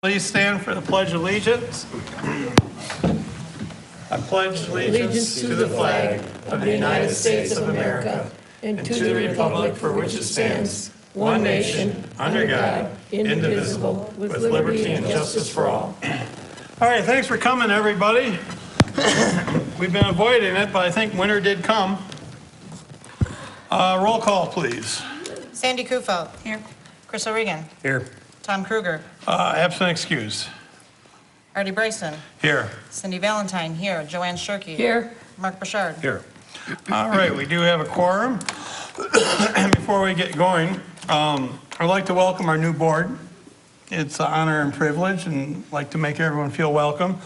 Please stand for the Pledge of Allegiance. I pledge allegiance to the flag of the United States of America and to the republic for which it stands, one nation, under God, indivisible, with liberty and justice for all. All right, thanks for coming, everybody. We've been avoiding it, but I think winter did come. Roll call, please. Sandy Kufelt. Here. Chris O'Regan. Here. Tom Kruger. Absent excuse. Artie Bryson. Here. Cindy Valentine. Here. Joanne Shirkey. Here. Mark Bouchard. Here. All right, we do have a quorum. And before we get going, I'd like to welcome our new board. It's an honor and privilege, and I'd like to make everyone feel welcome.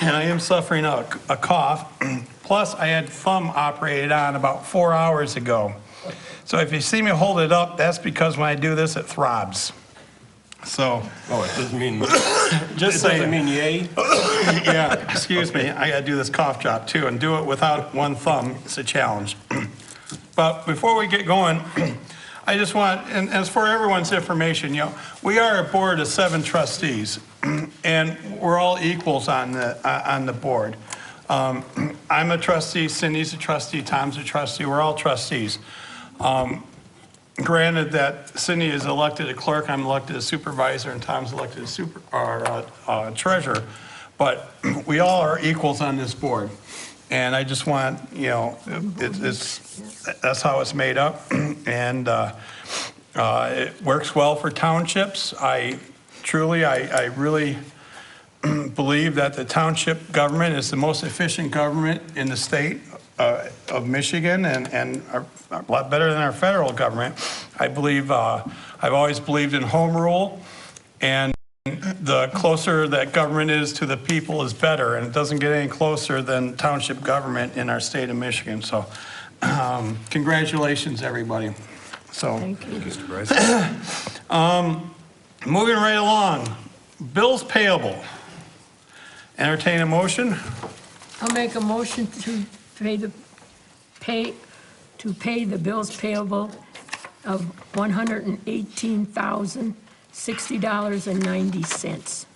And I am suffering a cough. Plus, I had thumb operated on about 4 hours ago. So if you see me hold it up, that's because when I do this, it throbs. So. Oh, it doesn't mean, Just it doesn't mean yay? Yeah, excuse me, I gotta do this cough drop too, and do it without one thumb, it's a challenge. But before we get going, I just want, and as for everyone's information, you know, we are a board of 7 trustees, and we're all equals on the board. I'm a trustee, Cindy's a trustee, Tom's a trustee, we're all trustees. Granted that Cindy is elected a clerk, I'm elected a supervisor, and Tom's elected a treasurer, but we all are equals on this board. And I just want, you know, that's how it's made up, and it works well for townships. I really believe that the township government is the most efficient government in the state of Michigan, and a lot better than our federal government. I believe, I've always believed in home rule, and the closer that government is to the people is better, and it doesn't get any closer than township government in our state of Michigan. So congratulations, everybody. So, Thank you. Mr. Bryce. moving right along, bills payable. Entertain a motion. I'll make a motion to pay the bills payable of $118,060.90.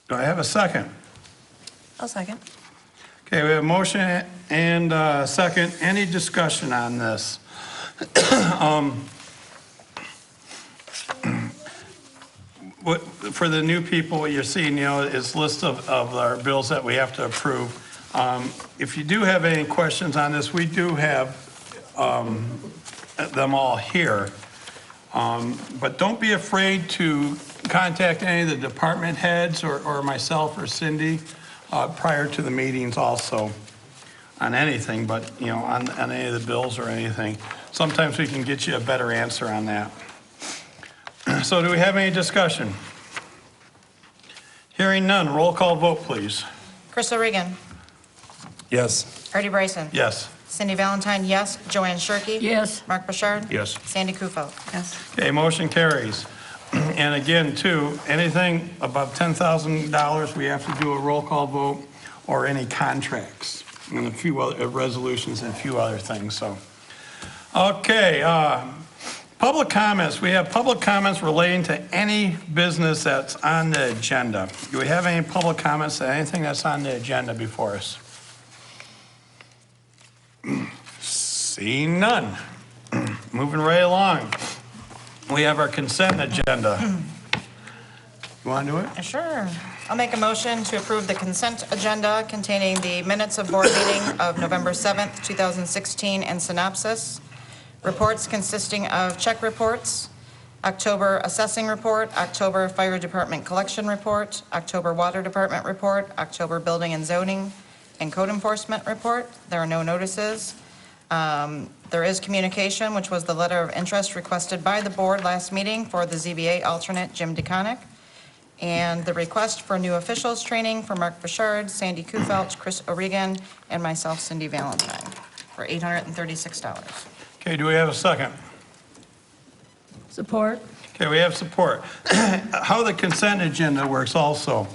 Do I have a second? I'll second. Okay, we have a motion and a second. Any discussion on this? For the new people, what you're seeing, you know, is list of our bills that we have to approve. If you do have any questions on this, we do have them all here. But don't be afraid to contact any of the department heads or myself or Cindy prior to the meetings also on anything, but, you know, on any of the bills or anything. Sometimes we can get you a better answer on that. So do we have any discussion? Hearing none, roll call vote, please. Chris O'Regan. Yes. Artie Bryson. Yes. Cindy Valentine, yes. Joanne Shirkey. Yes. Mark Bouchard. Yes. Sandy Kufelt. Yes. Okay, motion carries. And again, too, anything above $10,000, we have to do a roll call vote, or any contracts, and a few other resolutions and a few other things, so. Okay, public comments. We have public comments relating to any business that's on the agenda. Do we have any public comments on anything that's on the agenda before us? Seeing none. Moving right along. We have our consent agenda. You want to do it? Sure. I'll make a motion to approve the consent agenda containing the minutes of board meeting of November 7th, 2016, and synopsis. Reports consisting of check reports, October assessing report, October fire department collection report, October water department report, October building and zoning and code enforcement report. There are no notices. There is communication, which was the letter of interest requested by the board last meeting for the ZBA alternate, Jim DeConnick, and the request for new officials training for Mark Bouchard, Sandy Kufelt, Chris O'Regan, and myself, Cindy Valentine, for $836. Okay, do we have a second? Support. Okay, we have support. How the consent agenda works also.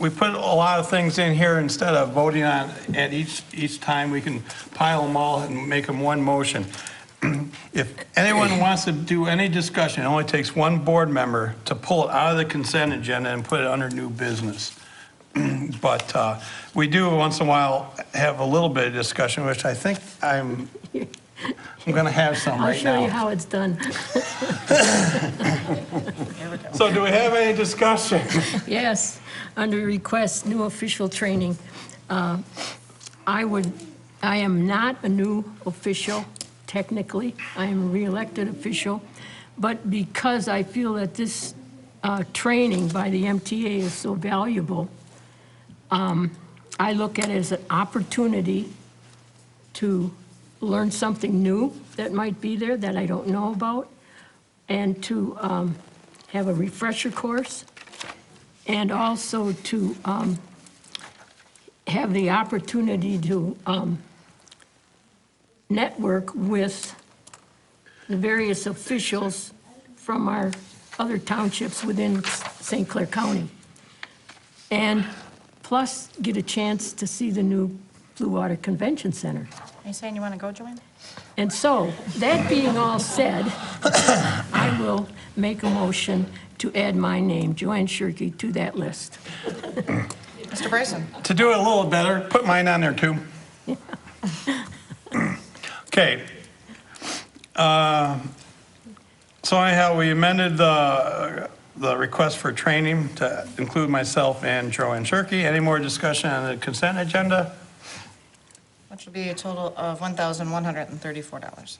We put a lot of things in here instead of voting on at each time. We can pile them all and make them one motion. If anyone wants to do any discussion, it only takes one board member to pull it out of the consent agenda and put it under new business. But we do once in a while have a little bit of discussion, which I think I'm going to have some I'll right show you now. how it's done. So do we have any discussion? Yes, under request, new official training. I am not a new official, technically. I am a re-elected official. But because I feel that this training by the MTA is so valuable, I look at it as an opportunity to learn something new that might be there that I don't know about, and to have a refresher course, and also to have the opportunity to network with the various officials from our other townships within St. Clair County. And plus, get a chance to see the new Blue Water Convention Center. Are you saying you want to go, Joanne? And so, that being all said, I will make a motion to add my name, Joanne Shirkey, to that list. Mr. Bryson? To do it a little better, put mine on there too. Okay. So anyhow, we amended the request for training to include myself and Joanne Shirkey. Any more discussion on the consent agenda? Which would be a total of $1,134.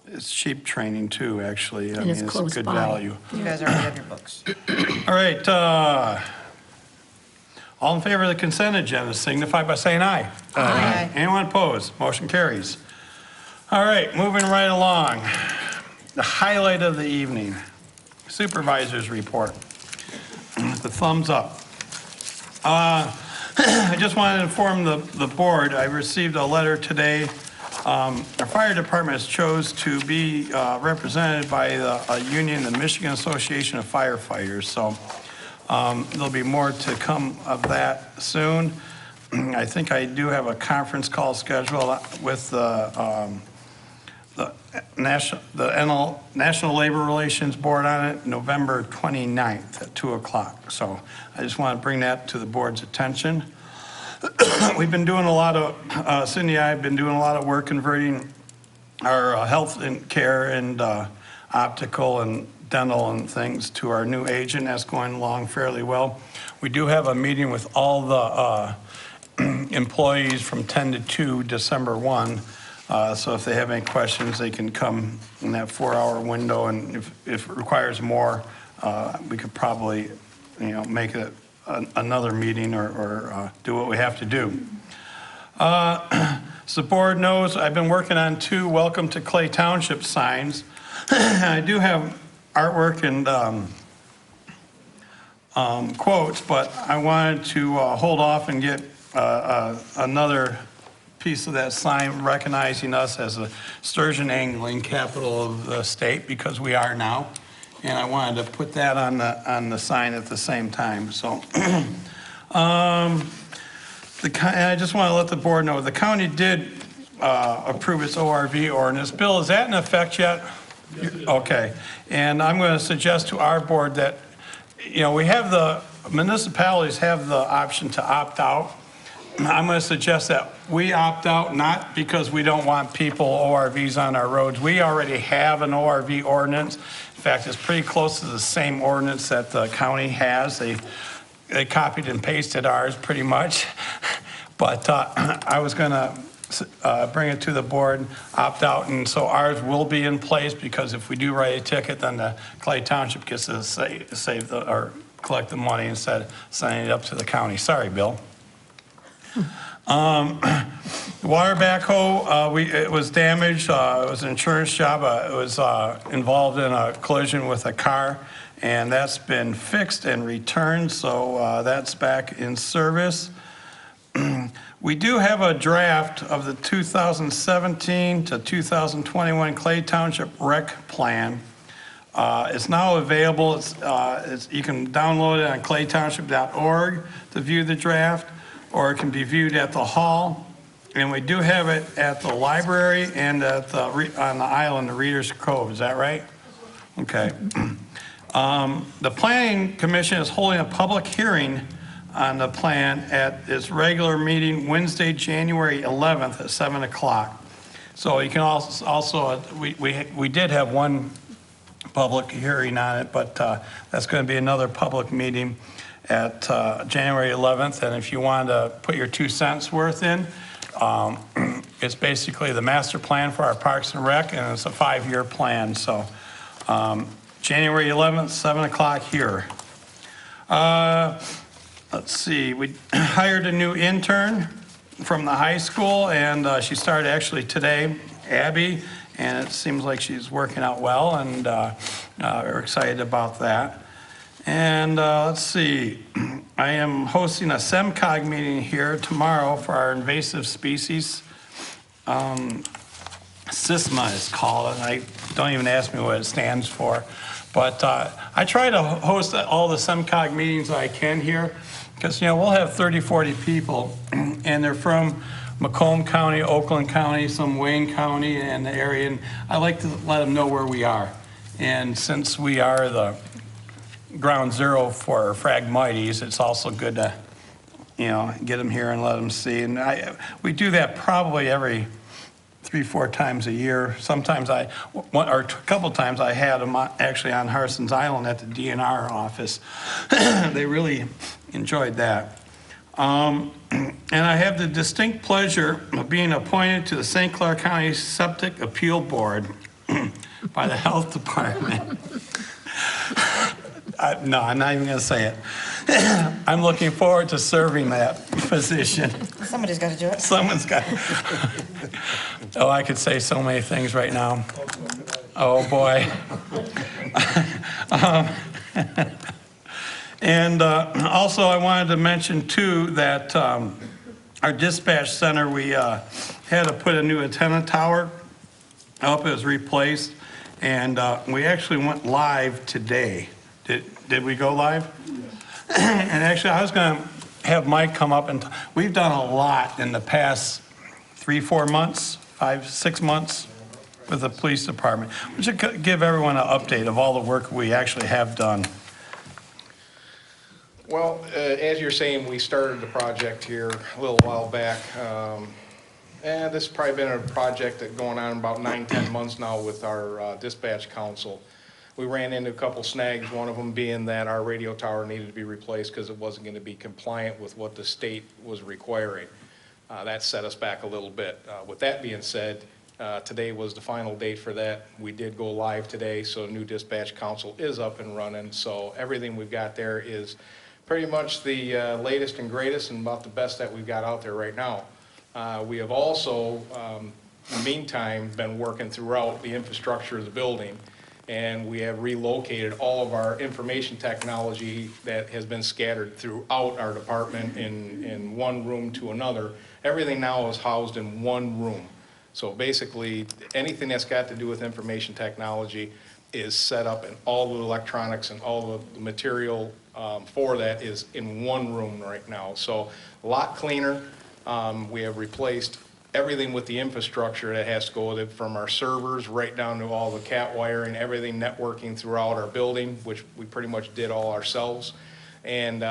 It's cheap training too, actually. I And mean, it's close good by. value. You guys already have your books. All right, all in favor of the consent agenda signify by saying aye. Aye. Anyone opposed? Motion carries. All right, moving right along. The highlight of the evening, Supervisors report. The thumbs up. I just wanted to inform the board, I received a letter today. Our fire department has chose to be represented by a union, the Michigan Association of Firefighters. So there'll be more to come of that soon. I think I do have a conference call scheduled with the National Labor Relations Board on it, November 29th at 2 o'clock. So I just want to bring that to the board's attention. We've been doing a lot of, Cindy and I have been doing a lot of work converting our health and care and optical and dental and things to our new agent. That's going along fairly well. We do have a meeting with all the employees from 10 to 2, December 1. So if they have any questions, they can come in that 4-hour window, and if it requires more, we could probably, make it another meeting or do what we have to do. So the board knows I've been working on 2 Welcome to Clay Township signs. I do have artwork and quotes, but I wanted to hold off and get another piece of that sign recognizing us as a sturgeon angling capital of the state, because we are now. And I wanted to put that on the sign at the same time. So I just want to let the board know, the county did approve its ORV ordinance. Bill, is that in effect yet? Yes, it is. Okay. And I'm going to suggest to our board that, we have the municipalities have the option to opt out. I'm going to suggest that we opt out, not because we don't want people ORVs on our roads. We already have an ORV ordinance. In fact, it's pretty close to the same ordinance that the county has. They copied and pasted ours pretty much. But I was going to bring it to the board, opt out, and so ours will be in place, because if we do write a ticket, then the Clay Township gets to save or collect the money instead of sending it up to the county. Sorry, Bill. Water backhoe, it was damaged. It was an insurance job. It was involved in a collision with a car, and that's been fixed and returned, so that's back in service. We do have a draft of the 2017 to 2021 Clay Township Rec Plan. It's now available. You can download it on claytownship.org to view the draft, or it can be viewed at the hall. And we do have it at the library and at the, on the island, the Reader's Cove, is that right? Okay. The Planning Commission is holding a public hearing on the plan at its regular meeting Wednesday, January 11th at 7 o'clock. So you can also, we did have one public hearing on it, but that's going to be another public meeting at January 11th. And if you want to put your 2 cents worth in, it's basically the master plan for our Parks and Rec, and it's a 5-year plan. So January 11th, 7 o'clock here. Let's see, we hired a new intern from the high school, and she started actually today, Abby, and it seems like she's working out well, and we're excited about that. And let's see, I am hosting a SEMCOG meeting here tomorrow for our invasive species. SISMA is called, and I don't even ask me what it stands for. But I try to host all the SEMCOG meetings I can here, because, you know, we'll have 30, 40 people, and they're from Macomb County, Oakland County, some Wayne County, and the area, and I like to let them know where we are. And since we are the ground zero for Phragmites, it's also good to, you know, get them here and let them see. And we do that probably every 3-4 times a year. Sometimes a couple times I had them actually on Harson's Island at the DNR office. They really enjoyed that. And I have the distinct pleasure of being appointed to the St. Clair County Septic Appeal Board by the Health Department. No, I'm not even going to say it. I'm looking forward to serving that position. Somebody's got to do it. Someone's got. Oh, I could say so many things right now. Oh, boy. And also, I wanted to mention, too, that our dispatch center, we had to put a new antenna tower up. It was replaced, and we actually went live today. Did we go live? And actually, I was going to have Mike come up, and we've done a lot in the past 3-4 months, 5-6 months with the police department. We should give everyone an update of all the work we actually have done. Well, as you're saying, we started the project here a little while back. And this has probably been a project that's going on about 9-10 months now with our dispatch council. We ran into a couple snags, one of them being that our radio tower needed to be replaced because it wasn't going to be compliant with what the state was requiring. That set us back a little bit. With that being said, today was the final date for that. We did go live today, so new dispatch council is up and running. So everything we've got there is pretty much the latest and greatest and about the best that we've got out there right now. We have also, in the meantime, been working throughout the infrastructure of the building, and we have relocated all of our information technology that has been scattered throughout our department in one room to another. Everything now is housed in one room. So basically, anything that's got to do with information technology is set up, and all the electronics and all the material for that is in one room right now. So a lot cleaner. We have replaced everything with the infrastructure that has to go with it, from our servers right down to all the cat wiring, everything networking throughout our building, which we pretty much did all ourselves. And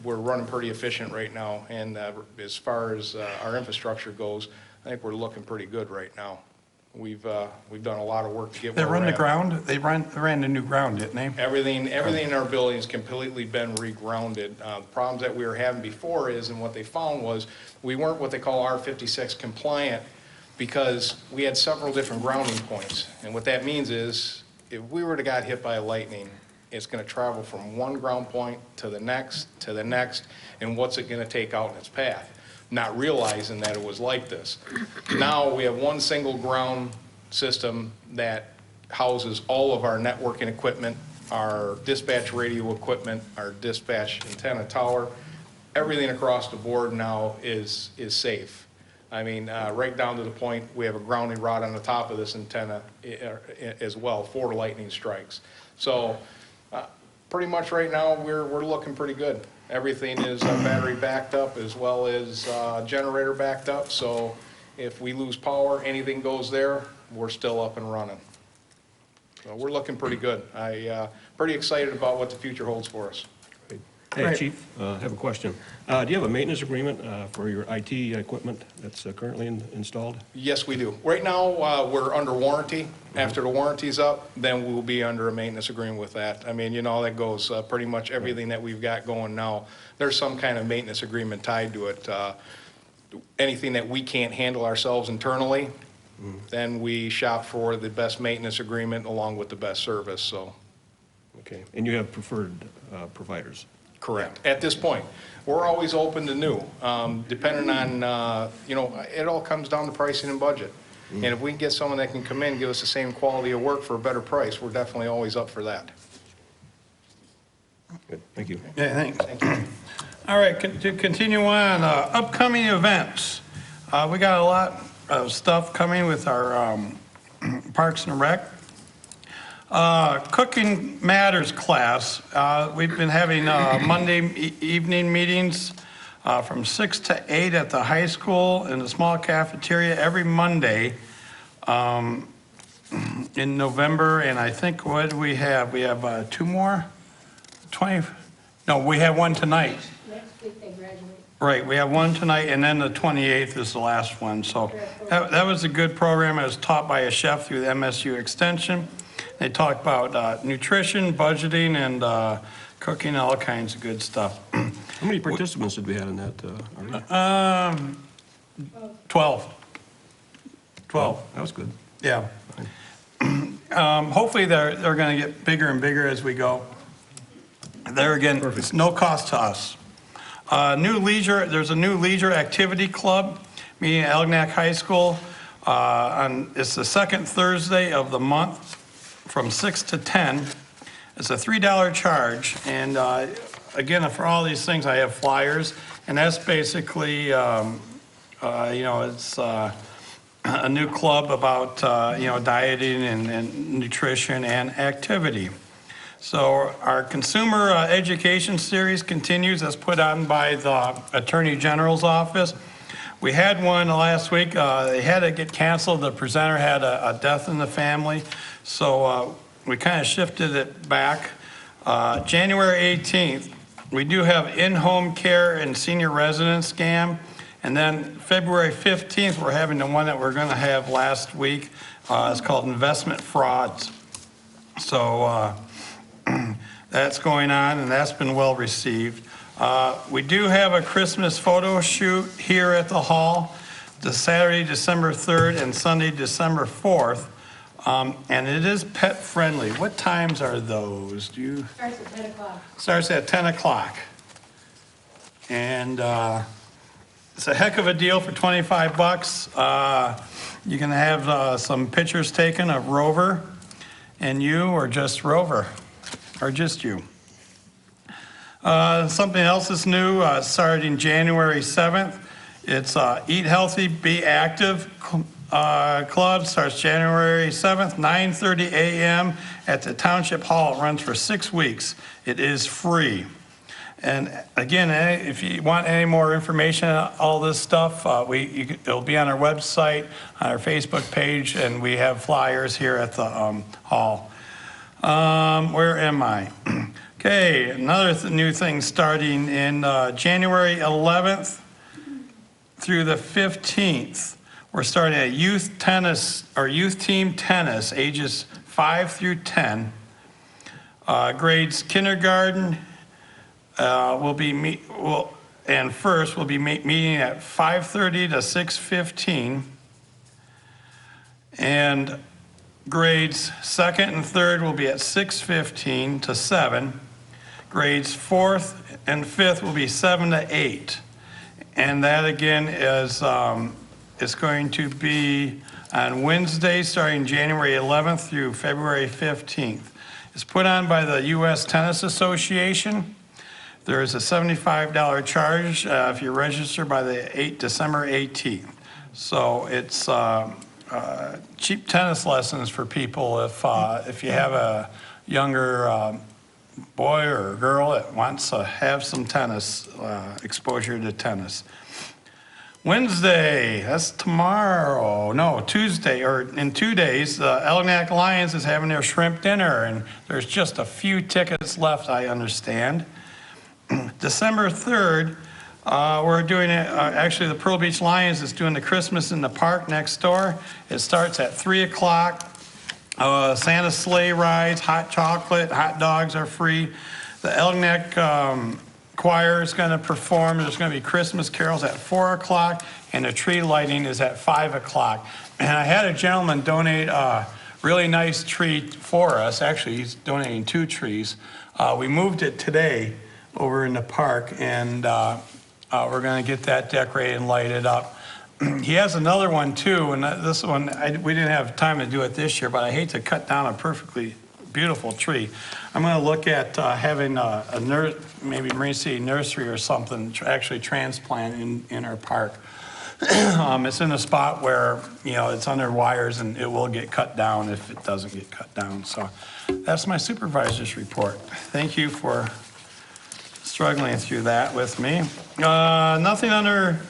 we're running pretty efficient right now. And as far as our infrastructure goes, I think we're looking pretty good right now. We've done a lot of work to get where They run we're the at. ground? They ran the new ground, didn't they? Everything in our building has completely been regrounded. The problems that we were having before is, and what they found was, we weren't what they call R56 compliant because we had several different grounding points. And what that means is, if we were to got hit by a lightning, it's going to travel from one ground point to the next, and what's it going to take out in its path? Not realizing that it was like this. Now we have one single ground system that houses all of our networking equipment, our dispatch radio equipment, our dispatch antenna tower. Everything across the board now is safe. I mean, right down to the point we have a grounding rod on the top of this antenna as well for lightning strikes. So pretty much right now we're looking pretty good. Everything is battery backed up as well as generator backed up, so if we lose power, anything goes there, we're still up and running. So we're looking pretty good. Pretty excited about what the future holds for us. Hey, Right. Chief, I have a question. Do you have a maintenance agreement for your IT equipment that's currently installed? Yes, we do. Right now, we're under warranty. After the warranty's up, then we'll be under a maintenance agreement with that. I mean, you know, that goes pretty much everything that we've got going now. There's some kind of maintenance agreement tied to it. Anything that we can't handle ourselves internally, then we shop for the best maintenance agreement along with the best service, so. Okay, and you have preferred providers? Correct. At this point, we're always open to new, depending on, you know, it all comes down to pricing and budget. And if we can get someone that can come in, give us the same quality of work for a better price, we're definitely always up for that. Good, thank you. Yeah, thanks. Thank you. All right, to continue on, upcoming events. We got a lot of stuff coming with our Parks and Rec. Cooking Matters class. We've been having Monday evening meetings from 6 to 8 at the high school in the small cafeteria every Monday in November. And I think, what do we have? We have 2 more? 20? No, we have one tonight. Next week they graduate. Right, we have one tonight, and then the 28th is the last one. So that was a good program. It was taught by a chef through the MSU Extension. They talked about nutrition, budgeting, and cooking, all kinds of good stuff. How many participants did we have in that already? 12. 12, That was good. yeah. Hopefully they're going to get bigger and bigger as we go. There again, it's no cost to us. There's a new leisure activity club meeting at Elginak High School. It's the second Thursday of the month from 6 to 10. It's a $3 charge. And again, for all these things, I have flyers. And that's basically, you know, it's a new club about, you know, dieting and nutrition and activity. So our consumer education series continues. That's put on by the Attorney General's office. We had one last week. They had to get canceled. The presenter had a death in the family. So we kind of shifted it back. January 18th, we do have in-home care and senior residence scam. And then February 15th, we're having the one that we're going to have last week. It's called investment frauds. So that's going on, and that's been well received. We do have a Christmas photo shoot here at the hall, the Saturday, December 3rd and Sunday, December 4th. And it is pet friendly. What times are those? Starts at 10 o'clock. Starts at 10 o'clock. And it's a heck of a deal for 25 bucks. You can have some pictures taken of Rover and you, or just Rover, or just you. Something else that's new, starting January 7th. It's Eat Healthy, Be Active Club. Starts January 7th, 9:30 a.m. at the Township Hall. It runs for 6 weeks. It is free. And again, if you want any more information on all this stuff, it'll be on our website, on our Facebook page, and we have flyers here at the hall. Where am I? Okay, another new thing starting in January 11th through the 15th. We're starting a youth tennis, or youth team tennis, ages 5 through 10. Grades kindergarten will be meeting at 5:30 to 6:15. And grades second and third will be at 6:15 to 7. Grades fourth and fifth will be 7 to 8. And that again is going to be on Wednesday, starting January 11th through February 15th. It's put on by the U.S. Tennis Association. There is a $75 charge if you register by the December 18th. So it's cheap tennis lessons for people if you have a younger boy or girl that wants to have some tennis, exposure to tennis. Wednesday, that's tomorrow, no, Tuesday, or in 2 days, the Elginak Lions is having their shrimp dinner, and there's just a few tickets left, I understand. December 3rd, we're doing it, actually the Pearl Beach Lions is doing the Christmas in the park next door. It starts at 3 o'clock. Santa sleigh rides, hot chocolate, hot dogs are free. The Elginak choir is going to perform. There's going to be Christmas carols at 4 o'clock, and the tree lighting is at 5 o'clock. And I had a gentleman donate a really nice tree for us. Actually, he's donating 2 trees. We moved it today over in the park, and we're going to get that decorated and lighted up. He has another one too, and this one, we didn't have time to do it this year, but I hate to cut down a perfectly beautiful tree. I'm going to look at having maybe Marine City Nursery or something, actually transplant in our park. It's in a spot where, you know, it's under wires and it will get cut down if it doesn't get cut down. So that's my supervisor's report. Thank you for struggling through that with me. Nothing under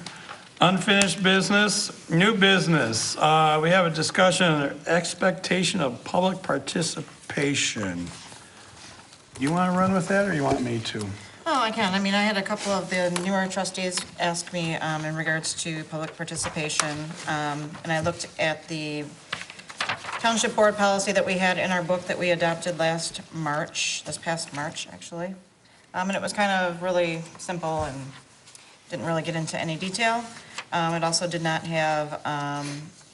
unfinished business. New business. We have a discussion on expectation of public participation. You want to run with that, or you want me to? Oh, I can. I mean, I had a couple of the newer trustees ask me in regards to public participation, and I looked at the Township Board policy that we had in our book that we adopted this past March, actually. And it was kind of really simple and didn't really get into any detail. It also did not have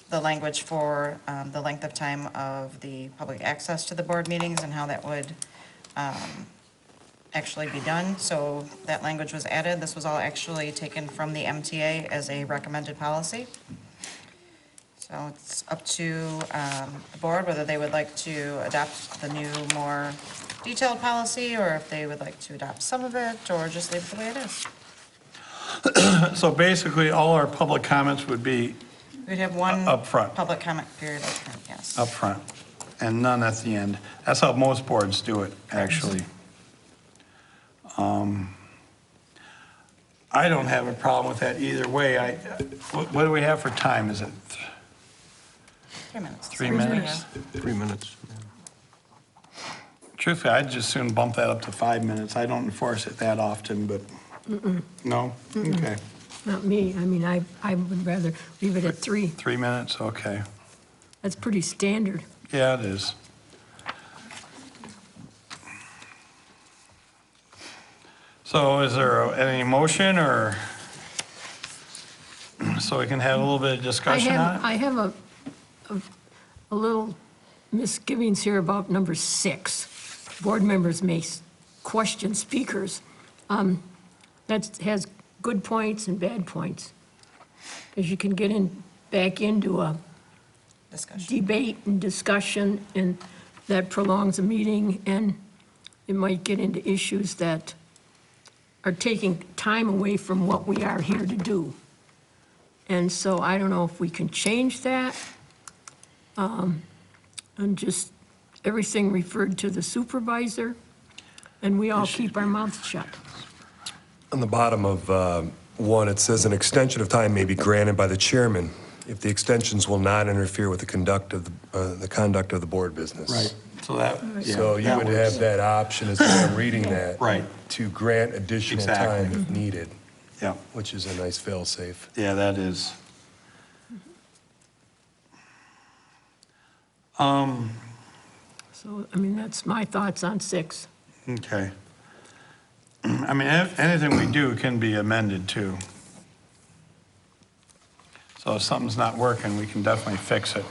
the language for the length of time of the public access to the board meetings and how that would actually be done. So that language was added. This was all actually taken from the MTA as a recommended policy. So it's up to the board whether they would like to adopt the new, more detailed policy, or if they would like to adopt some of it, or just leave it the way it is. So basically, all our public comments would be We'd have one up front. public comment period up front, yes. up front, and none at the end. That's how most boards do it, actually. I don't have a problem with that either way. What do we have for time? Is it 3 minutes. 3 minutes? 3 minutes. Truthfully, I'd just soon bump that up to 5 minutes. I don't enforce it that often, but, no? Okay. Not me. I mean, I would rather leave it at 3. 3 minutes, okay. That's pretty standard. Yeah, it is. So is there any motion, or, so we can have a little bit of discussion on it? I have a little misgivings here about number 6. Board members may question speakers. That has good points and bad points. Because you can get back into a Discussion. debate and discussion, and that prolongs a meeting, and it might get into issues that are taking time away from what we are here to do. And so I don't know if we can change that, and just everything referred to the supervisor, and we all keep our mouths shut. On the bottom of 1, it says an extension of time may be granted by the chairman if the extensions will not interfere with the conduct of the board business. Right, so that, yeah. So you that would works. have that option instead of reading that. Right. To grant additional Exactly. time if needed, Yeah, which is a nice fail-safe. yeah, that is. So, I mean, that's my thoughts on 6. Okay. I mean, anything we do can be amended too. So if something's not working, we can definitely fix it.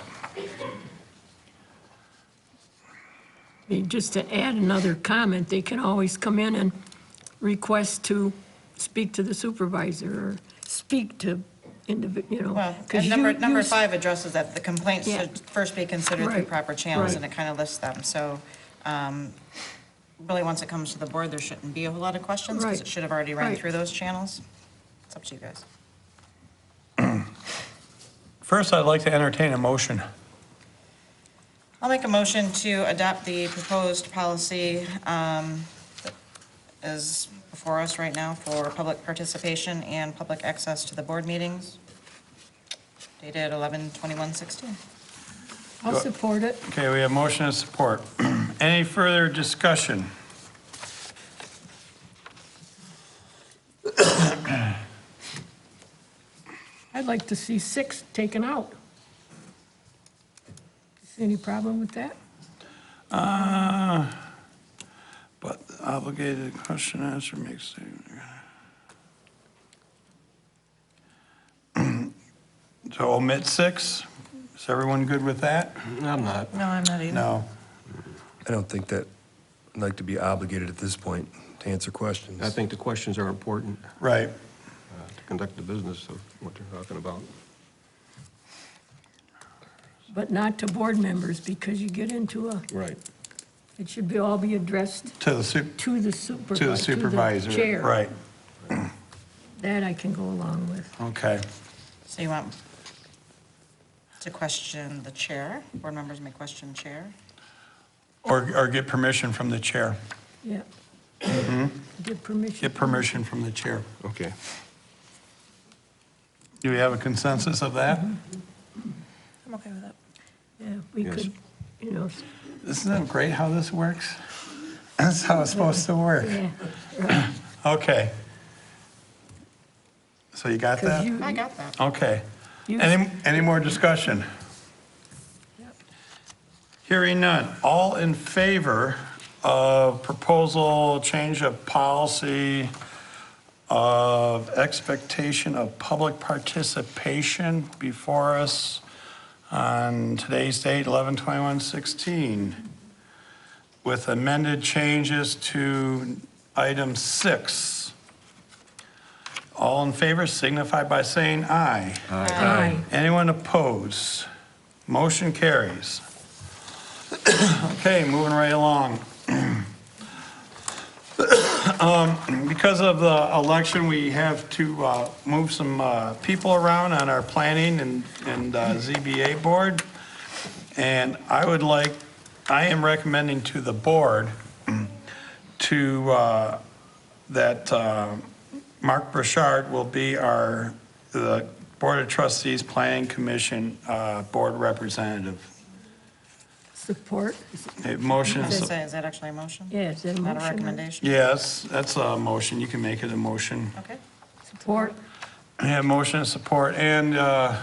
I mean, just to add another comment, they can always come in and request to speak to the supervisor or speak to you know. Well, 'cause and number you- 5 addresses that the complaints Yeah. should first be considered through Right, proper channels, right. and it kind of lists them. So really, once it comes to the board, there shouldn't be a whole lot of questions, because Right, it should have already run right. through those channels. It's up to you guys. First, I'd like to entertain a motion. I'll make a motion to adopt the proposed policy that is before us right now for public participation and public access to the board meetings, dated 11/21/16. I'll support it. Okay, we have motion and support. Any further discussion? I'd like to see 6 taken out. See any problem with that? But obligated question answer makes. So omit 6? Is everyone good with that? I'm not. No, I'm not either. No. I don't think that I'd like to be obligated at this point to answer questions. I think the questions are important Right. to conduct the business of what they're talking about. But not to board members, because you get into a, Right. it should be, all be addressed To the to the supervisor. chair. Right, That I can go along with. okay. So you want to question the chair? Board members may question chair? Or get permission from the chair. Yeah. Get permission. Get permission from the chair. Okay. Do we have a consensus of that? I'm okay with that. Yeah, we Yes. could, you know, Isn't that great how this works? That's how it's supposed to work. yeah. Okay. So you got Because that? you, I got that. Okay. you- Any more discussion? Hearing none. All in favor of proposal change of policy of expectation of public participation before us on today's date, 11/21/16, with amended changes to item 6. All in favor signify by saying aye. Aye. Anyone opposed? Motion carries. Okay, moving right along. Because of the election, we have to move some people around on our planning and ZBA board. And I am recommending to the board that Mark Burchard will be the Board of Trustees Planning Commission board representative. Support. A motion, Is that actually a motion? Yeah, is that a Not a motion? recommendation? yes, that's a motion, you can make it a motion. Okay. Support. Yeah, motion and support, and I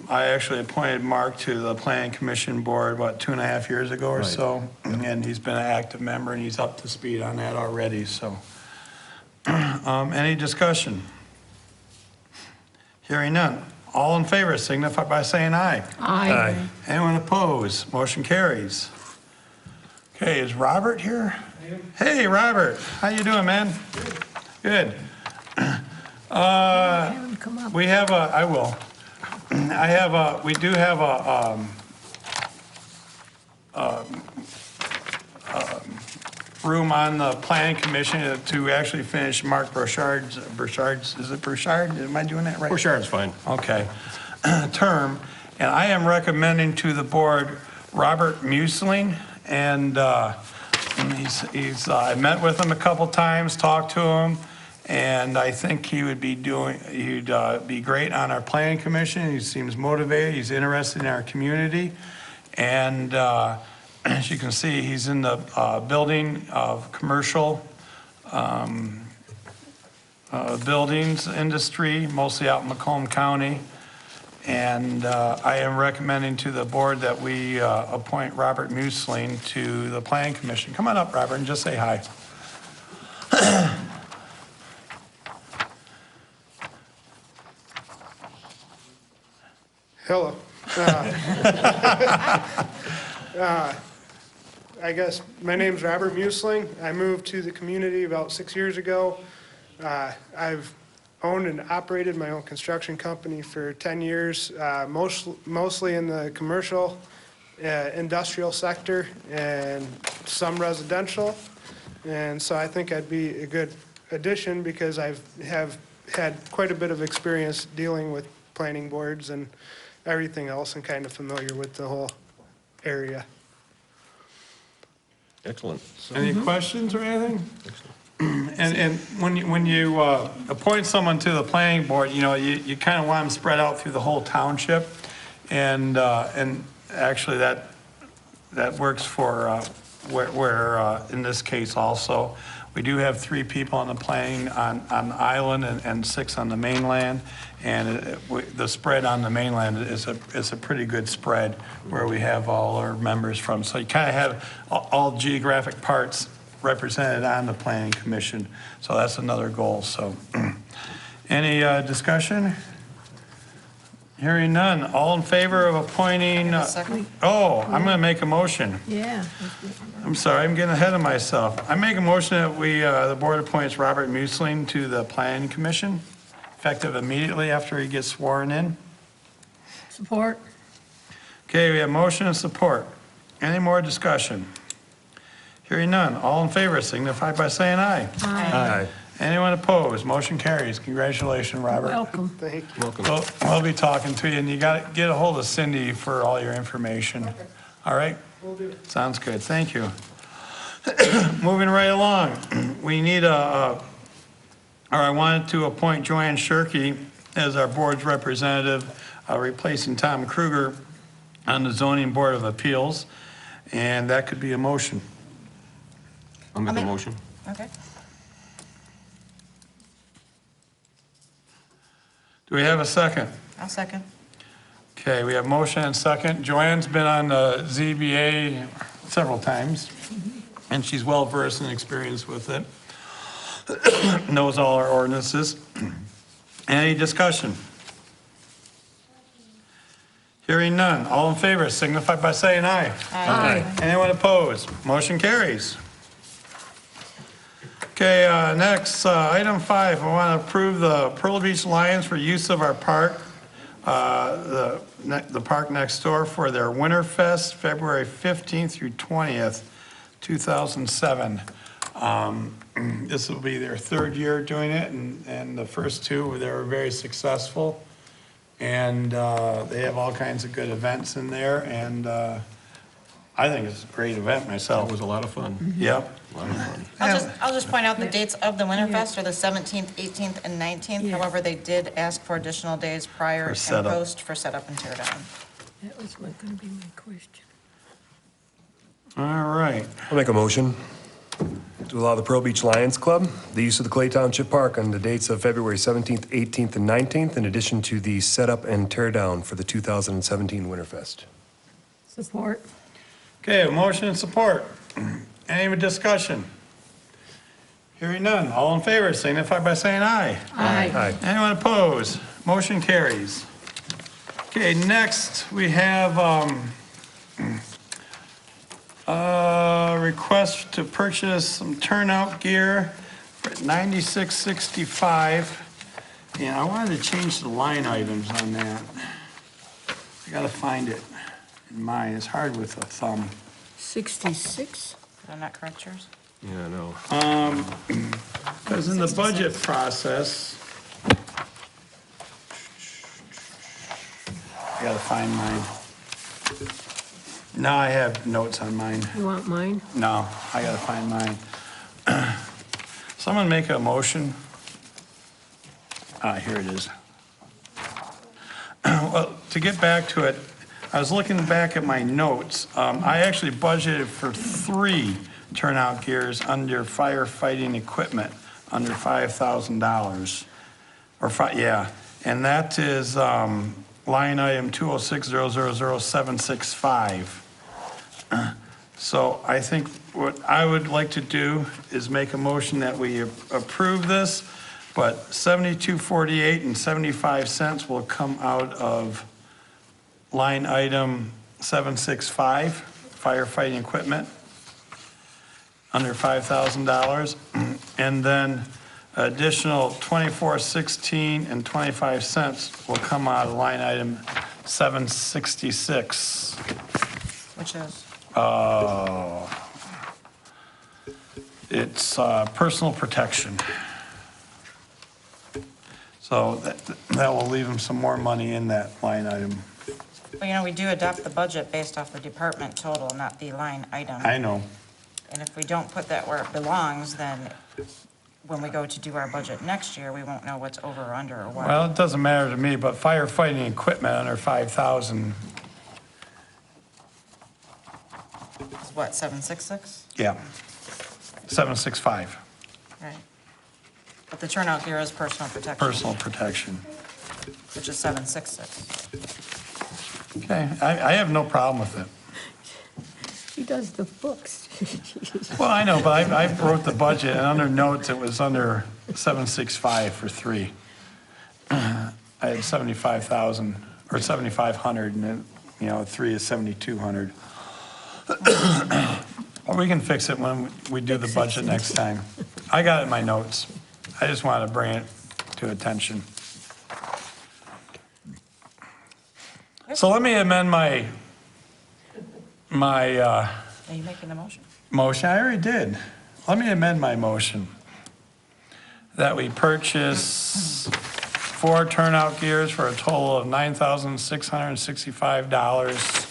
actually appointed Mark to the Planning Commission board, 2.5 years ago or Right. so, and he's been an active member, and he's up to speed on that already, so. Any discussion? Hearing none. All in favor signify by saying aye. Aye. Anyone opposed? Motion carries. Okay, is Robert here? Hey, Robert, how you doing, man? Good. Have him come up. We have a, I will. We do have a room on the planning commission to actually finish Mark Burchard's, is it Burchard? Am I doing that right? Burchard's fine. Okay, term, and I am recommending to the board Robert Muesling, and I met with him a couple times, talked to him, and I think he'd be great on our planning commission. He seems motivated, he's interested in our community, and as you can see, he's in the building of commercial buildings industry, mostly out in Macomb County. And I am recommending to the board that we appoint Robert Muesling to the Planning Commission. Come on up, Robert, and just say hi. Hello. I guess my name's Robert Muesling. I moved to the community about 6 years ago. I've owned and operated my own construction company for 10 years, mostly in the commercial, industrial sector and some residential. And so I think I'd be a good addition because I have had quite a bit of experience dealing with planning boards and everything else and kind of familiar with the whole area. Excellent. Any questions or anything? And when you appoint someone to the planning board, you know, you kind of want them spread out through the whole township. And actually that works for where in this case also. We do have 3 people on the planning on the island and 6 on the mainland. And the spread on the mainland is a pretty good spread where we have all our members from. So you kind of have all geographic parts represented on the planning commission. So that's another goal. So any discussion? Hearing none. All in favor of appointing? Second. I'm going to make a motion. Yeah. I'm sorry, I'm getting ahead of myself. I make a motion that the board appoints Robert Muesling to the planning commission, effective immediately after he gets sworn in. Support. Okay, we have motion and support. Any more discussion? Hearing none. All in favor signify by saying aye. Aye. Anyone opposed? Motion carries. Congratulations, Robert. Welcome. Thank you. Welcome. We'll be talking to you, and you got to get a hold of Cindy for all your information. All right? Will do. Sounds good. Thank you. Moving right along, we need I wanted to appoint Joanne Shirkey as our board's representative, replacing Tom Kruger on the Zoning Board of Appeals, and that could be a motion. I'll make a motion. Okay. Do we have a second? I'll second. Okay, we have motion and second. Joanne's been on the ZBA several times, and she's well-versed and experienced with it. Knows all our ordinances. Any discussion? Hearing none. All in favor signify by saying aye. Aye. Anyone opposed? Motion carries. Okay, next, item 5, I want to approve the Pearl Beach Lions for use of our park, the park next door for their Winterfest, February 15th through 20th, 2007. This will be their 3rd year doing it, and the first 2, they were very successful. And they have all kinds of good events in there, and I think it's a great event That myself. was a lot of fun. Yep. A lot of fun. I'll just point out the dates of the Winterfest are the 17th, 18th, and 19th. Yeah. However, they did ask for additional days prior For and setup. post for setup and tear down. That was going to be my question. All right. I'll make a motion to allow the Pearl Beach Lions Club the use of the Clay Township Park on the dates of February 17th, 18th, and 19th, in addition to the setup and tear down for the 2017 Winterfest. Support. Okay, a motion and support. Any discussion? Hearing none. All in favor signify by saying aye. Aye. Aye. Anyone opposed? Motion carries. Okay, next we have request to purchase some turnout gear for $96.65. And I wanted to change the line items on that. I gotta find it in mine. It's hard with a thumb. 66? Did I not correct yours? Yeah, I know. Because in the budget process, I gotta find mine. No, I have notes on mine. You want mine? No, I gotta find mine. Someone make a motion. Here it is. Well, to get back to it, I was looking back at my notes. I actually budgeted for 3 turnout gears under firefighting equipment, under $5,000. And that is line item 206000765. So I think what I would like to do is make a motion that we approve this, but $72.48 and 75 cents will come out of line item 765, firefighting equipment, under $5,000. And then additional $24.16 and 25 cents will come out of line item 766. Which is? It's personal protection. So that will leave them some more money in that line item. Well, we do adopt the budget based off the department total, not the line item. I know. And if we don't put that where it belongs, then when we go to do our budget next year, we won't know what's over or under or what. Well, it doesn't matter to me, but firefighting equipment under 5,000, It's what, 766? yeah, 765, Right. But the turnout gear is personal protection. personal protection. Which is 766. Okay, I have no problem with it. He does the books. Well, I know, but I wrote the budget, and under notes, it was under 765 for 3. I had 75,000, or 7,500, and then, 3 is 7,200. Well, we can fix it when we do the budget next time. I got it in my notes. I just wanted to bring it to attention. So let me amend my Are you making the motion? motion. I already did. Let me amend my motion that we purchase 4 turnout gears for a total of $9,665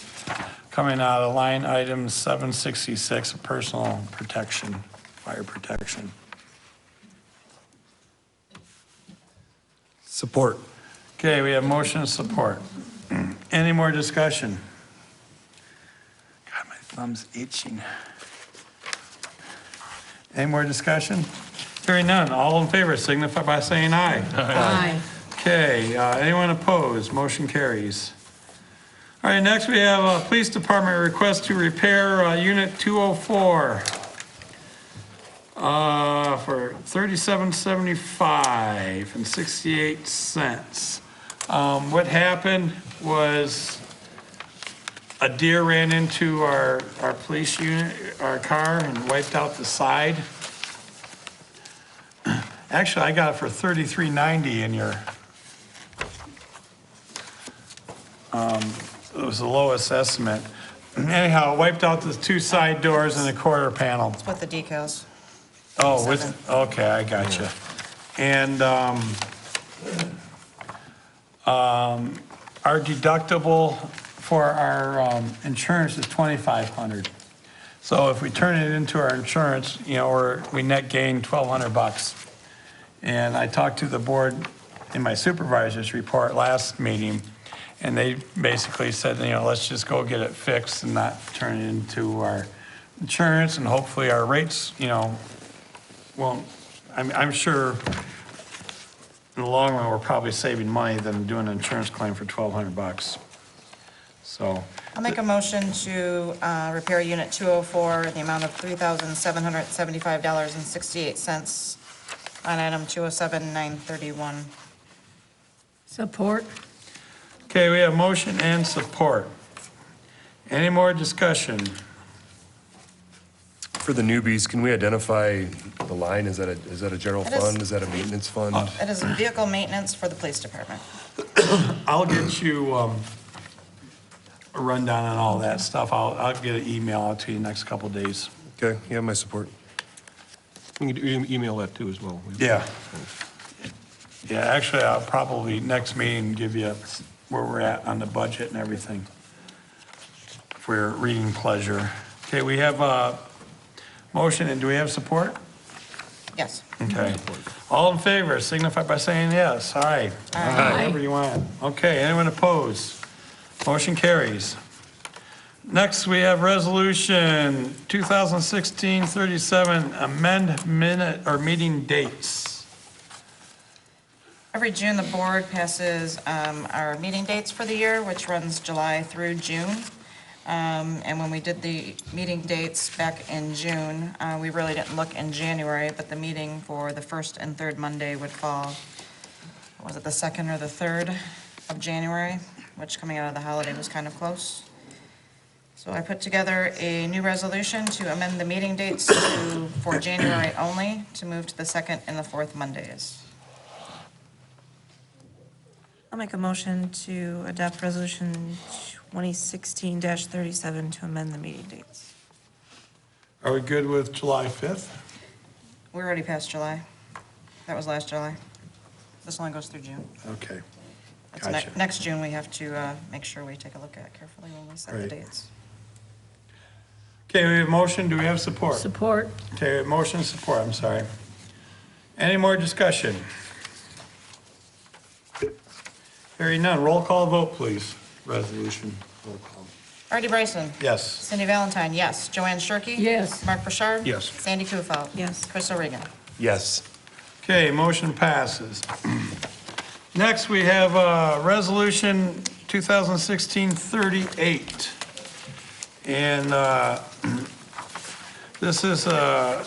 coming out of line item 766, personal protection, fire protection. Support. Okay, we have motion and support. Any more discussion? God, my thumb's itching. Any more discussion? Hearing none. All in favor signify by saying aye. Aye. Okay, anyone opposed? Motion carries. All right, next we have a police department request to repair unit 204 for $37.75 and 68 cents. What happened was a deer ran into our police unit, our car, and wiped out the side. Actually, I got it for $33.90 in your, it was the lowest estimate. Anyhow, it wiped out the 2 side doors and the quarter panel. It's with the decals. Oh, okay, I got you. And our deductible for our insurance is $2,500. So if we turn it into our insurance, we net gain $1,200. And I talked to the board in my supervisor's report last meeting, and they basically said, let's just go get it fixed and not turn it into our insurance, and hopefully our rates, won't, I'm sure in the long run, we're probably saving money than doing an insurance claim for $1,200. So, I'll make a motion to repair unit 204 in the amount of $3,775.68. Line item 207-931. Support. okay, we have motion and support. Any more discussion? For the newbies, can we identify the line? Is that a general It is. fund? Is that a maintenance fund? It is vehicle maintenance for the police department. I'll get you a rundown on all that stuff. I'll get an email out to you next couple days. Okay, you have my support. You can email that too as well. Yeah. Yeah, actually, I'll probably next meeting give you where we're at on the budget and everything for your reading pleasure. Okay, we have a motion, and do we have support? Yes. Okay. All in favor, signify by saying yes. Aye. Aye. Whatever you want. Okay, anyone opposed? Motion carries. Next, we have resolution 2016-37, amend minute or meeting dates. Every June, the board passes our meeting dates for the year, which runs July through June. And when we did the meeting dates back in June, we really didn't look in January, but the meeting for the first and third Monday would fall, was it the 2nd or the 3rd of January, which coming out of the holiday was kind of close. So I put together a new resolution to amend the meeting dates for January only, to move to the 2nd and the 4th Mondays. I'll make a motion to adopt resolution 2016-37 to amend the meeting dates. Are we good with July 5th? We're already past July. That was last July. This only goes through June. Okay. It's Gotcha. next June, we have to make sure we take a look at carefully when we set the Right. dates. Okay, we have motion, do we have support? Support. Okay, we have motion and support, I'm sorry. Any more discussion? Hearing none, roll call vote, please. Resolution, roll call. Artie Bryson? Yes. Cindy Valentine, yes. Joanne Shirkey? Yes. Mark Burchard? Yes. Sandy Kufal? Yes. Chris O'Regan? Yes. Okay, motion passes. Next, we have Resolution 2016-38. And this is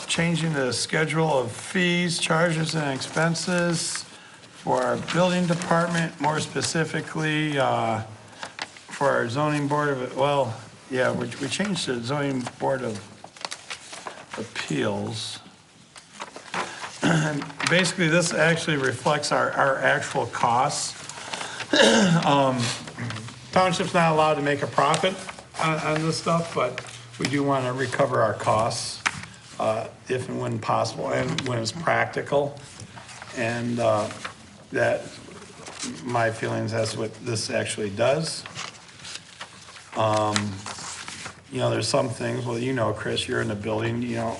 changing the schedule of fees, charges, and expenses for our building department, more specifically for our zoning board of, well, yeah, we changed the zoning board of appeals. Basically, this actually reflects our actual costs. Township's not allowed to make a profit on this stuff, but we do want to recover our costs if and when possible and when it's practical. And that, my feelings, that's what this actually does. You know, there's some things, well, you know, Chris, you're in the building, you know,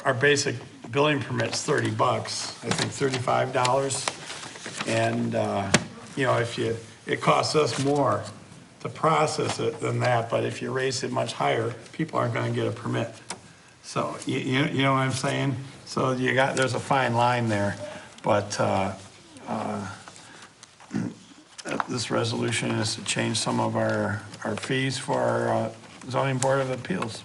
our basic building permit's $30, I think $35. And, you know, it costs us more to process it than that, but if you raise it much higher, people aren't gonna get a permit. So, you know what I'm saying? So there's a fine line there, but, this resolution is to change some of our fees for our zoning board of appeals.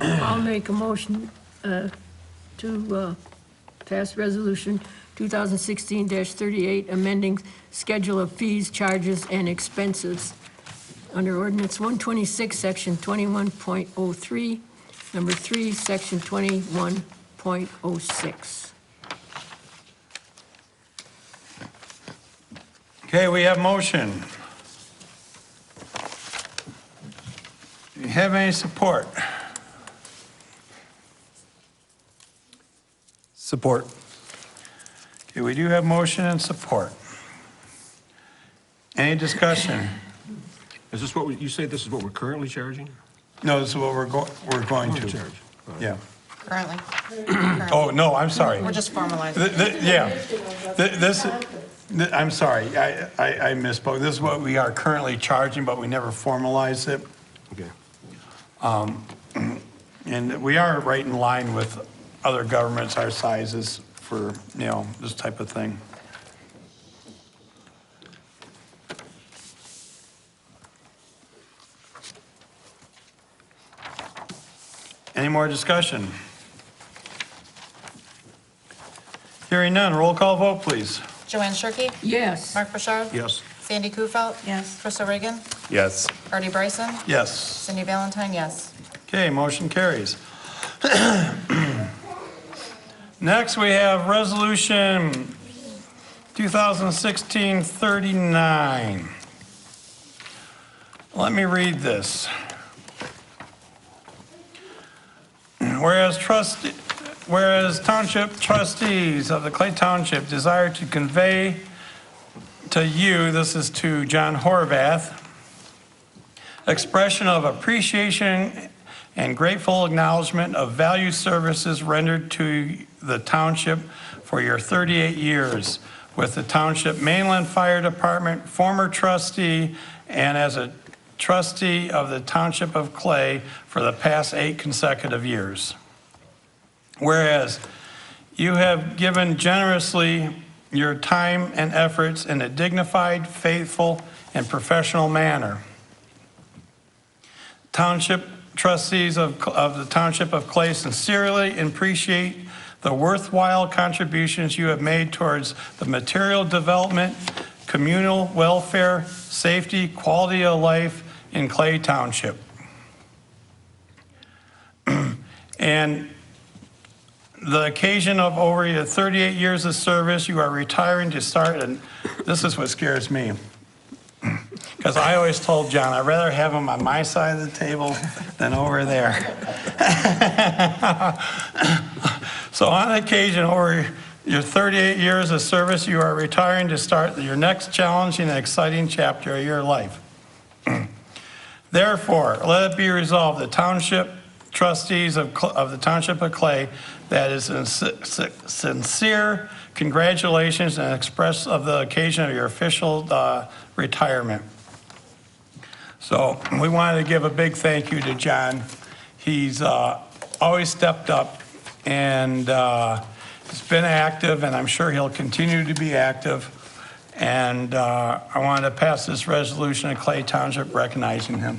I'll make a motion to pass Resolution 2016-38, amending schedule of fees, charges, and expenses under Ordinance 126, Section 21.03, Number 3, Section 21.06. Okay, we have motion. Do you have any support? Support. Okay, we do have motion and support. Any discussion? Is this what, you say this is what we're currently charging? No, this is what we're going to. Charge. Yeah. Currently. Oh, no, I'm sorry. We're just formalizing. Yeah. I'm sorry, I misspoke. This is what we are currently charging, but we never formalized it. Okay. And we are right in line with other governments our sizes for, you know, this type of thing. Any more discussion? Hearing none, roll call vote, please. Joanne Shirkey? Yes. Mark Burchard? Yes. Sandy Kufal? Yes. Chris O'Regan? Yes. Artie Bryson? Yes. Cindy Valentine, yes. Okay, motion carries. Next, we have Resolution 2016-39. Let me read this. Whereas Township trustees of the Clay Township desire to convey to you, this is to John Horvath, expression of appreciation and grateful acknowledgement of valued services rendered to the township for your 38 years with the Township Mainland Fire Department, former trustee, and as a trustee of the Township of Clay for the past 8 consecutive years. Whereas you have given generously your time and efforts in a dignified, faithful, and professional manner. Township trustees of the Township of Clay sincerely appreciate the worthwhile contributions you have made towards the material development, communal welfare, safety, quality of life in Clay Township. And the occasion of over your 38 years of service, you are retiring to start, and this is what scares me. Because I always told John, I'd rather have him on my side of the table than over there. So on occasion, over your 38 years of service, you are retiring to start your next challenging and exciting chapter of your life. Therefore, let it be resolved, the Township Trustees of the Township of Clay, that is sincere congratulations and express of the occasion of your official retirement. So we wanted to give a big thank you to John. He's always stepped up and he's been active, and I'm sure he'll continue to be active. And I wanted to pass this resolution of Clay Township recognizing him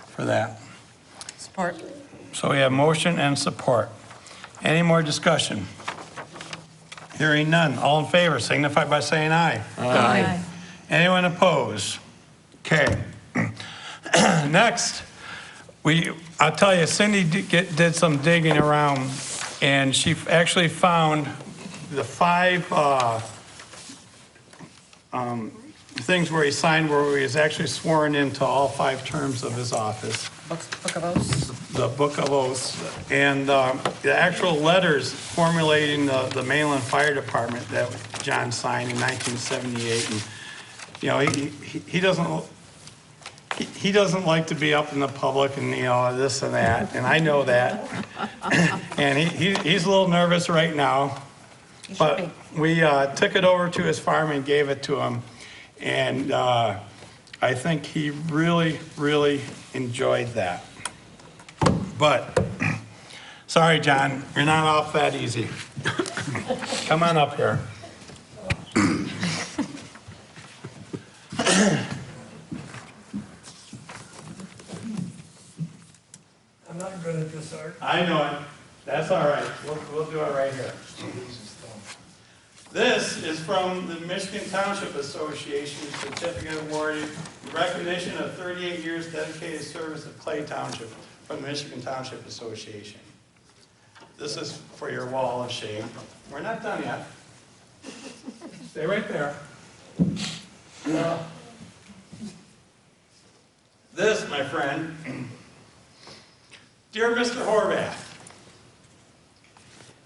for that. Support. So we have motion and support. Any more discussion? Hearing none. All in favor signify by saying aye. Aye. Anyone opposed? Okay. Next, I'll tell you, Cindy did some digging around, and she actually found the 5 things where he signed where he was actually sworn into all 5 terms of his office. Book of Oaths. The Book of Oaths, and the actual letters formulating the Mainland Fire Department that John signed in 1978. And, you know, he doesn't like to be up in the public and, you know, this and that, and I know that. And he's a little nervous right now, but we took it over to his farm and gave it to him, and I think he really, really enjoyed that. But, sorry, John, you're not off that easy. Come on up here. I'm not good at this, Art. I know it. That's all right. We'll do it right here. This is from the Michigan Township Association certificate awarded in recognition of 38 years dedicated service of Clay Township from the Michigan Township Association. This is for your wall of shame. We're not done yet. Stay right there. This, my friend, dear Mr. Horvath,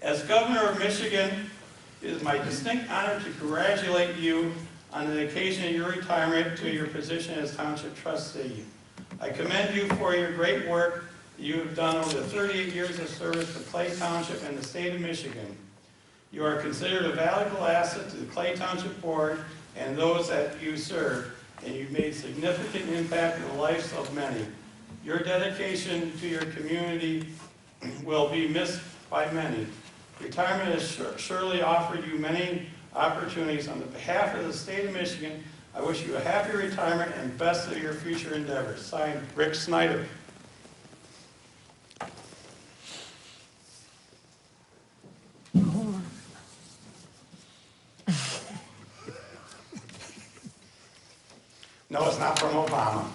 as Governor of Michigan, it is my distinct honor to congratulate you on the occasion of your retirement to your position as Township Trustee. I commend you for your great work that you have done over the 38 years of service to Clay Township and the state of Michigan. You are considered a valuable asset to the Clay Township Board and those that you serve, and you've made significant impact in the lives of many. Your dedication to your community will be missed by many. Retirement has surely offered you many opportunities. On the behalf of the state of Michigan, I wish you a happy retirement and best of your future endeavors. Signed, Rick Snyder. No, it's not from Obama.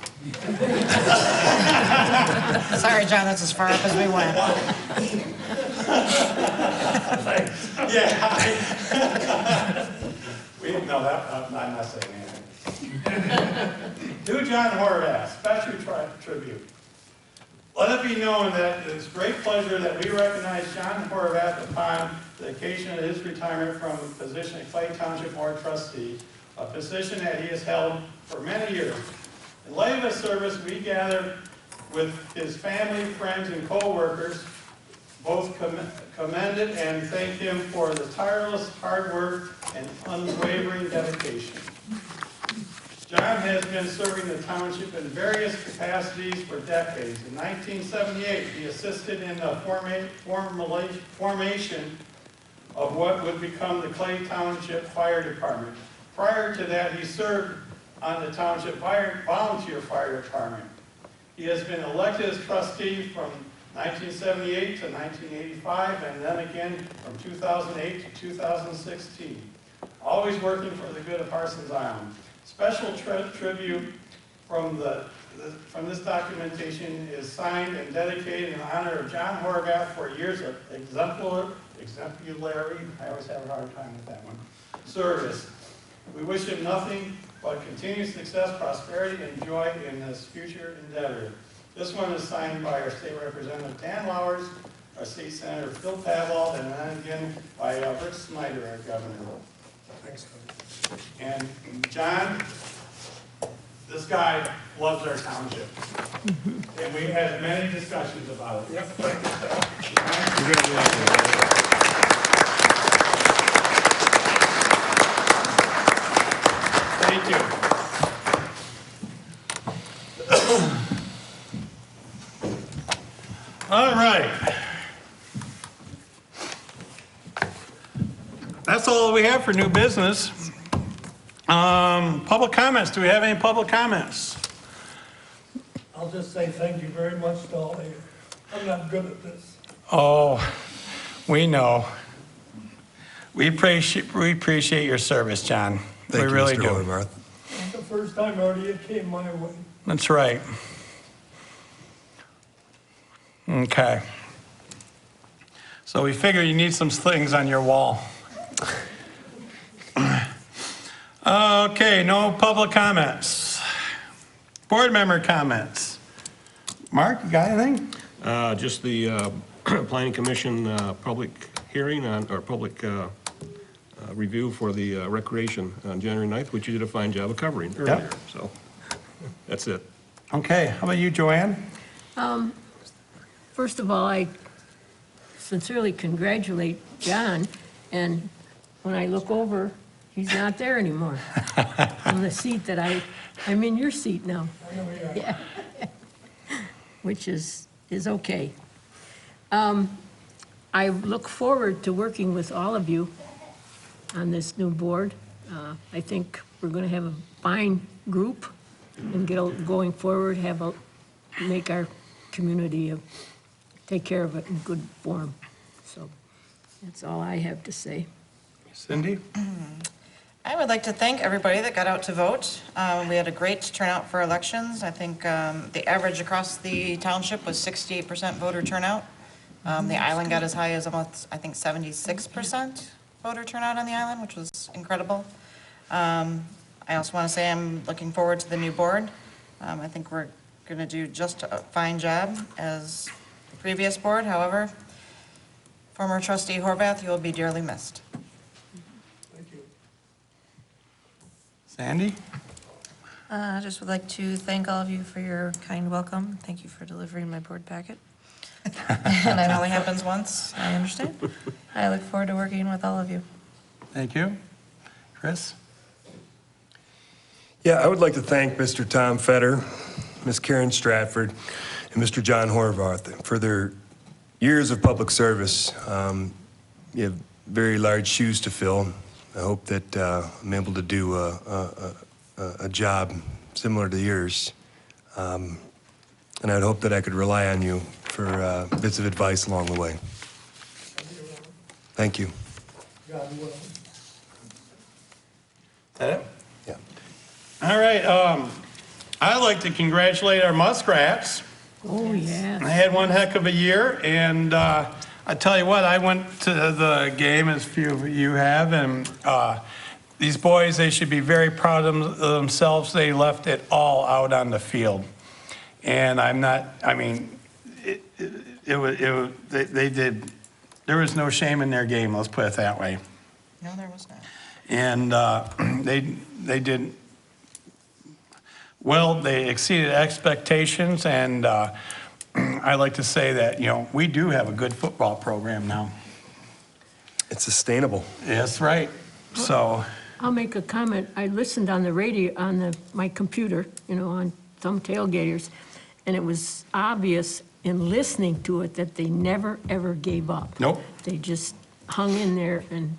Sorry, John, that's as far up as we went. Yeah. No, I'm not saying anything. To John Horvath, special tribute. Let it be known that it's great pleasure that we recognize John Horvath upon the occasion of his retirement from the position of Clay Township Board Trustee, a position that he has held for many years. In light of his service, we gather with his family, friends, and co-workers, both commended and thank him for the tireless hard work and unwavering dedication. John has been serving the township in various capacities for decades. In 1978, he assisted in the formation of what would become the Clay Township Fire Department. Prior to that, he served on the Township Volunteer Fire Department. He has been elected as trustee from 1978 to 1985, and then again from 2008 to 2016. Always working for the good of Parsons Island. Special tribute from this documentation is signed and dedicated in honor of John Horvath for years of exemplary, I always have a hard time with that one, service. We wish him nothing but continued success, prosperity, and joy in this future endeavor. This one is signed by our State Representative Dan Lowers, our State Senator Phil PAYABLE, and then again by Rick Snyder, our Governor. Thanks, Tony. And John, this guy loves our township. And we had many discussions about it. Yep. Thank you. All right. That's all we have for new business. Public comments. Do we have any public comments? I'll just say thank you very much to all of you. I'm not good at this. Oh, we know. We appreciate your service, John. Thank We you, really Mr. do. Horvath. The first time already it came my way. That's right. Okay. So we figure you need some things on your wall. Okay, no public comments. Board member comments. Mark, you got anything? Just the Planning Commission public hearing on, or public review for the recreation on January 9th, which you did a fine job of covering earlier. So that's it. Okay, how about you, Joanne? First of all, I sincerely congratulate John, and when I look over, he's not there anymore. On the seat that I'm in your seat now. Yeah. Which is okay. I look forward to working with all of you on this new board. I think we're going to have a fine group and going forward, make our community take care of it in good form. So that's all I have to say. Cindy? I would like to thank everybody that got out to vote. We had a great turnout for elections. I think the average across the township was 68% voter turnout. The island got as high as almost, I think, 76% voter turnout on the island, which was incredible. I also want to say I'm looking forward to the new board. I think we're going to do just a fine job as the previous board. However, former trustee Horvath, you will be dearly missed. Thank you. Sandy? I just would like to thank all of you for your kind welcome. Thank you for delivering my board packet. And that only happens once. I understand. I look forward to working with all of you. Thank you. Chris? Yeah, I would like to thank Mr. Tom Fetter, Ms. Karen Stratford, and Mr. John Horvath for their years of public service. You have very large shoes to fill. I hope that I'm able to do a job similar to yours. And I'd hope that I could rely on you for bits of advice along the way. Thank you. God willing. Is that it? Yeah. All right, I'd like to congratulate our Muskrats. Oh, yeah. I had one heck of a year, and I tell you what, I went to the game, as few of you have, and these boys, they should be very proud of themselves. They left it all out on the field. And I'm not, I mean, they did, there was no shame in their game, let's put it that way. No, there was not. And they did well, they exceeded expectations, and I like to say that, you know, we do have a good football program now. It's sustainable. That's right. So, I'll make a comment. I listened on the radio, on my computer, you know, on some tailgaters, and it was obvious in listening to it that they never, ever gave up. Nope. They just hung in there, and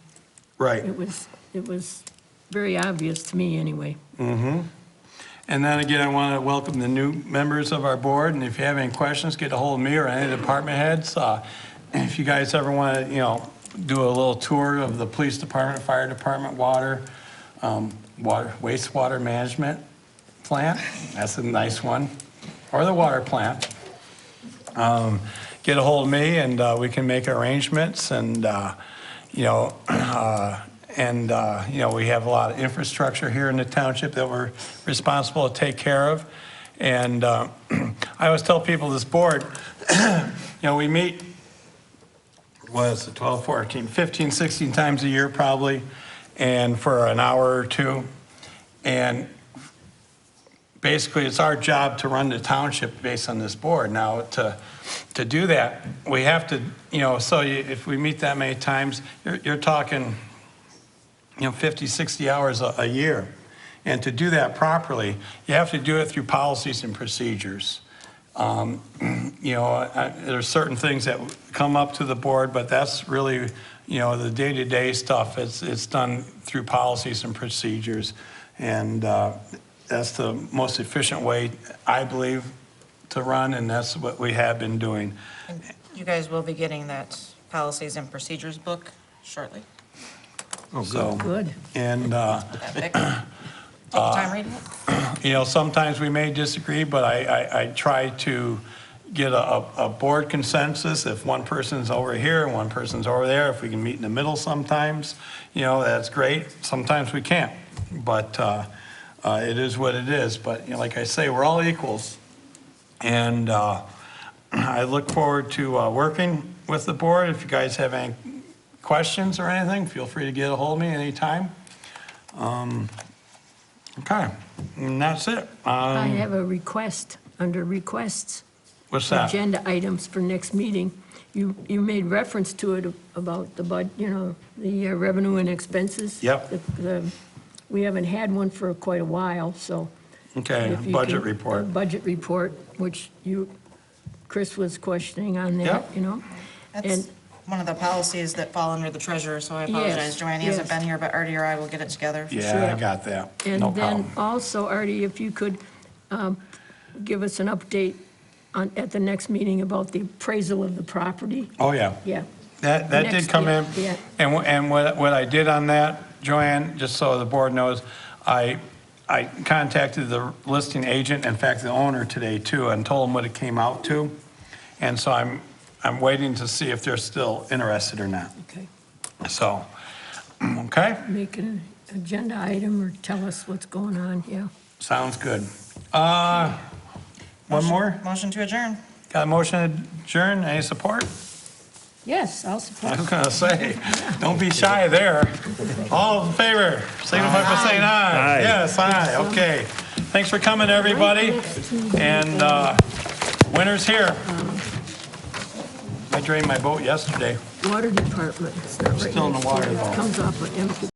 right. it was very obvious to me anyway. Mm-hmm. And then again, I want to welcome the new members of our board, and if you have any questions, get a hold of me or any department heads. If you guys ever want to, you know, do a little tour of the police department, fire department, water, wastewater management plant, that's a nice one, or the water plant. Get a hold of me, and we can make arrangements, and you know, And, you know, we have a lot of infrastructure here in the township that we're responsible to take care of. And I always tell people this board, you know, we meet, what is it, 12, 14, 15, 16 times a year probably, and for an hour or two. And basically, it's our job to run the township based on this board. Now, to do that, we have to, you know, so if we meet that many times, you're talking, you know, 50, 60 hours a year. And to do that properly, you have to do it through policies and procedures. You know, there's certain things that come up to the board, but that's really, you know, the day-to-day stuff. It's done through policies and procedures. And that's the most efficient way, I believe, to run, and that's what we have been doing. And you guys will be getting that policies and procedures book shortly. So, Good. and, Take your time reading it. you know, sometimes we may disagree, but I try to get a board consensus. If one person's over here and one person's over there, if we can meet in the middle sometimes, you know, that's great. Sometimes we can't, but it is what it is. But, you know, like I say, we're all equals. And I look forward to working with the board. If you guys have any questions or anything, feel free to get a hold of me anytime. Okay, and that's it. I have a request, under requests. What's that? Agenda items for next meeting. You made reference to it about the you know, the revenue and expenses. Yep. We haven't had one for quite a while, so. Okay, if you budget can- report. Budget report, which Chris was questioning on that, Yep. you know? That's And one of the policies that fall under the treasurer, so I apologize. Yes, Joanne hasn't yes. been here, but Artie or I will get it together. Yeah, I Sure. got that. And No then problem. also, Artie, if you could give us an update at the next meeting about the appraisal of the property. Oh, yeah. Yeah. That did Next, come in. yeah. And what I did on that, Joanne, just so the board knows, I contacted the listing agent, in fact, the owner today too, and told him what it came out to. And so I'm waiting to see if they're still interested or not. Okay. So, okay, Make an agenda item or tell us what's going on, yeah. sounds good. One more? Motion to adjourn. Got a motion to adjourn? Any support? Yes, I'll I support. was gonna say, don't be shy there. All in favor, signify by saying aye. Yes, aye, okay. Thanks for coming, everybody. And winter's here. I drained my boat yesterday. Water department, it's not right Still in the next to water, it. though. Comes off of empty.